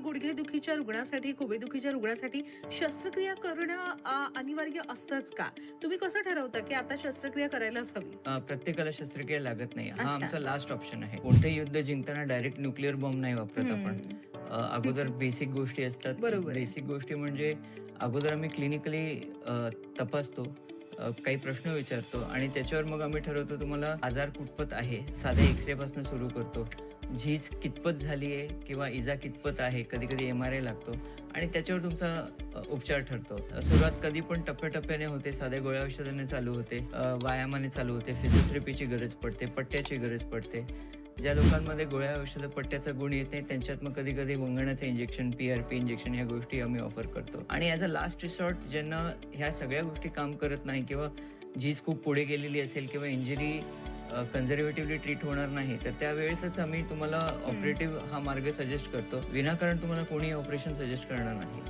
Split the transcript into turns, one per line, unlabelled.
गुडघेदुखीच्या रुग्णासाठी, खुबेदुखीच्या रुग्णासाठी शस्त्रक्रिया करणं अनिवार्य असतंच का? तुम्ही कसं ठरवता की आता शस्त्रक्रिया करायलाच हवी?
प्रत्येकाला शस्त्रक्रिया लागत नाही. हा
अच्छा.
आमचा लास्ट ऑप्शन आहे. कोणतेही युद्ध जिंकताना डायरेक्ट न्यूक्लिअर बॉम्ब नाही वापरत आपण.
हम्म.
अगोदर बेसिक गोष्टी असतात.
बरोबर आहे.
बेसिक गोष्टी म्हणजे अगोदर आम्ही क्लिनिकली तपासतो, काही प्रश्न विचारतो आणि त्याच्यावर मग आम्ही ठरवतो तुम्हाला आजार कुठपत आहे. साध्या एक्सरे पासून सुरू करतो. झीज कितपत झाली आहे किंवा इजा कितपत आहे, कधी-कधी MRI लागतो आणि त्याच्यावर तुमचा उपचार ठरतो. सुरुवात कधी पण टप्प्याटप्प्याने होते. साध्या गोळ्या औषधाने चालू होते, व्यायामाने चालू होते, फिजिओथेरपीची गरज पडते, पट्ट्याची गरज पडते. ज्या लोकांमध्ये गोळ्या औषधं पट्ट्याचा गुण येत नाही त्यांच्यात मग कधी-कधी वंगणाचं इंजेक्शन, PRP इंजेक्शन ह्या गोष्टी आम्ही ऑफर करतो. आणि ॲज अ लास्ट रिसॉर्ट ज्यांना ह्या सगळ्या गोष्टी काम करत नाही किंवा झीज खूप पुढे गेलेली असेल किंवा इंजरी कन्झर्वेटिव्हली ट्रीट होणार नाही, तर त्यावेळेसच आम्ही तुम्हाला ऑपरेटिव्ह हा मार्ग सजेस्ट करतो. विनाकारण तुम्हाला कोणी ऑपरेशन सजेस्ट करणार नाही.